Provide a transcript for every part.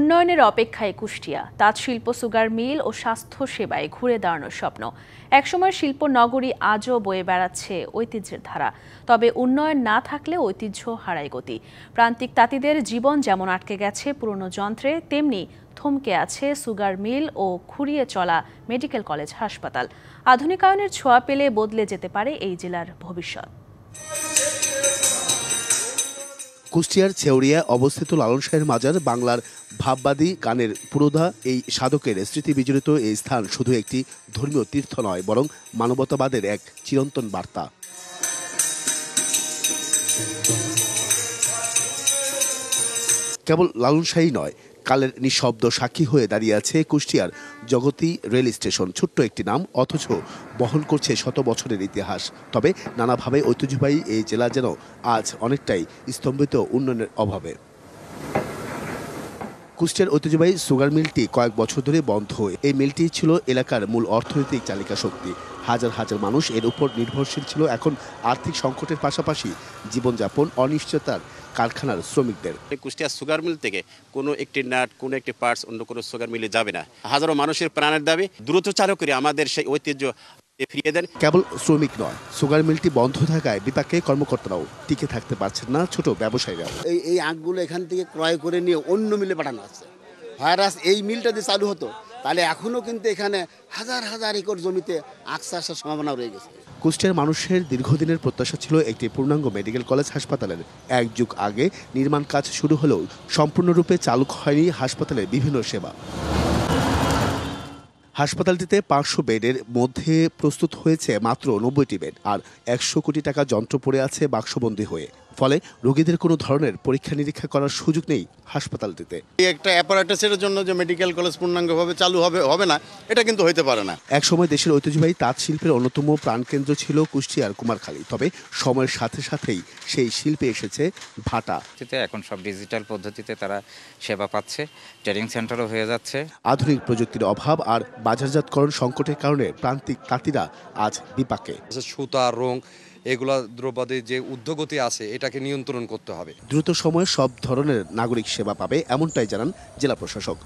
উন্নয়নের অপেক্ষায় কুষ্টিয়া। তাঁত শিল্প, সুগার মিল ও স্বাস্থ্য সেবায় ঘুরে দাঁড়ানোর স্বপ্ন। একসময় শিল্প নগরী, আজও বয়ে বেড়াচ্ছে ঐতিহ্যের ধারা। তবে উন্নয়ন না থাকলে ঐতিহ্য হারায় গতি। প্রান্তিক তাঁতিদের জীবন যেমন আটকে গেছে পুরনো যন্ত্রে, তেমনি থমকে আছে সুগার মিল ও খুঁড়িয়ে চলা মেডিকেল কলেজ হাসপাতাল। আধুনিকায়নের ছোঁয়া পেলে বদলে যেতে পারে এই জেলার ভবিষ্যৎ। কুষ্টিয়ার ছেউরিয়ায় অবস্থিত লালন শাহের মাজার বাংলার ভাববাদী গানের পুরোধা এই সাধকের স্মৃতি বিজড়িত এই স্থান শুধু একটি ধর্মীয় তীর্থ নয়, বরং মানবতাবাদের এক চিরন্তন বার্তা। কেবল লালন শাহই নয়, কালের নিঃশব্দ সাক্ষী হয়ে দাঁড়িয়ে আছে কুষ্টিয়ার জগতী রেল স্টেশন। ছোট্ট একটি নাম, অথচ বহন করছে শত বছরের ইতিহাস। তবে নানাভাবে ঐতিহ্যবাহী এই জেলা যেন আজ অনেকটাই স্তম্ভিত উন্নয়নের অভাবে। কুষ্টিয়ার ঐতিহ্যবাহী সুগার মিলটি কয়েক বছর ধরে বন্ধ। এই মিলটি ছিল এলাকার মূল অর্থনৈতিক চালিকা শক্তি। হাজার হাজার মানুষ এর উপর নির্ভরশীল ছিল। এখন আর্থিক সংকটের পাশাপাশি জীবনযাপন অনিশ্চয়তার কারখানার শ্রমিকদের। কুষ্টিয়া সুগার মিল থেকে কোনো একটি নাট, কোনো একটি পার্টস অন্য কোনো সুগার মিলে যাবে না। হাজারো মানুষের প্রাণের দাবি দ্রুত চালু করে আমাদের সেই ঐতিহ্য ফিরিয়ে দেন। কেবল শ্রমিক নয়, সুগার মিলটি বন্ধ থাকায় বিপাকে কর্মকর্তারাও, টিকে থাকতে পারছেন না ছোট ব্যবসায়ীরাও। এই আখগুলো এখান থেকে ক্রয় করে নিয়ে অন্য মিলে পাঠানো হচ্ছে। ভাইরাস এই মিলটা যদি চালু হতো তাহলে এখনও কিন্তু এখানে হাজার হাজার একর জমিতে আখ চাষের সম্ভাবনা রয়ে গেছে। কুষ্টিয়ার মানুষের দীর্ঘদিনের প্রত্যাশা ছিল একটি পূর্ণাঙ্গ মেডিকেল কলেজ হাসপাতালের। এক যুগ আগে নির্মাণ কাজ শুরু হলেও সম্পূর্ণরূপে চালু হয়নি হাসপাতালের বিভিন্ন সেবা। হাসপাতালটিতে 500 বেডের মধ্যে প্রস্তুত হয়েছে মাত্র 90টি বেড, আর 100 কোটি টাকা যন্ত্র পড়ে আছে বাক্সবন্দী হয়ে। ফলে রোগীদের কোনো ধরনের পরীক্ষা নিরীক্ষা করার সুযোগ নেই হাসপাতালটিতে। একটা অ্যাপারেটাসের জন্য যে মেডিকেল কলেজ পূর্ণাঙ্গভাবে চালু হবে না, এটা কিন্তু হইতে পারে না। একসময় দেশের ঐতিহ্যবাহী তাঁত শিল্পের অন্যতম প্রাণকেন্দ্র ছিল কুষ্টিয়ার কুমারখালী। তবে সময়ের সাথে সাথেই সেই শিল্পে এসেছে ভাটা। এখন সব ডিজিটাল পদ্ধতিতে তারা সেবা পাচ্ছে, ট্রেনিং সেন্টারও হয়ে যাচ্ছে। আধুনিক প্রযুক্তির অভাব আর বাজারজাতকরণ সংকটের কারণে প্রান্তিক তাঁতিরা আজ বিপাকে। সুতা, রং, এগুলা দ্রব্যাদি যে ঊর্ধ্বগতি আছে এটাকে নিয়ন্ত্রণ করতে হবে। দ্রুত সময়ে সব ধরনের নাগরিক সেবা পাবে, এমনটাই জানান জেলা প্রশাসক।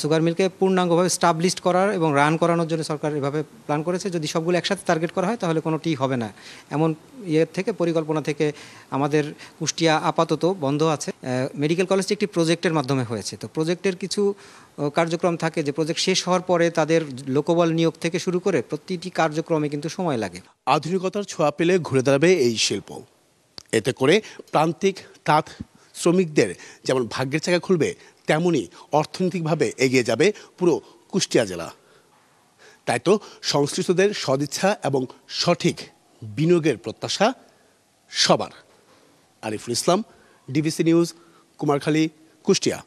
সুগার মিলকে পূর্ণাঙ্গভাবে স্টাবলিশড করার এবং রান করানোর জন্য সরকার এভাবে প্ল্যান করেছে। যদি সবগুলো একসাথে টার্গেট করা হয় তাহলে কোনোটি হবে না। এমন পরিকল্পনা থেকে আমাদের কুষ্টিয়া আপাতত বন্ধ আছে। মেডিকেল কলেজটি একটি প্রজেক্টের মাধ্যমে হয়েছে। তো প্রজেক্টের কিছু কার্যক্রম থাকে যে প্রজেক্ট শেষ হওয়ার পরে তাদের লোকবল নিয়োগ থেকে শুরু করে প্রতিটি কার্যক্রমে কিন্তু সময় লাগে। আধুনিকতার ছোঁয়া পেলে ঘুরে দাঁড়াবে এই শিল্প। এতে করে প্রান্তিক তাঁত শ্রমিকদের যেমন ভাগ্যের চাকা খুলবে, তেমনি অর্থনৈতিকভাবে এগিয়ে যাবে পুরো কুষ্টিয়া জেলা। তাই তো সংশ্লিষ্টদের সদিচ্ছা এবং সঠিক বিনিয়োগের প্রত্যাশা সবার। Ariful Islam, DBC news, Kumarkhali, Kushtia.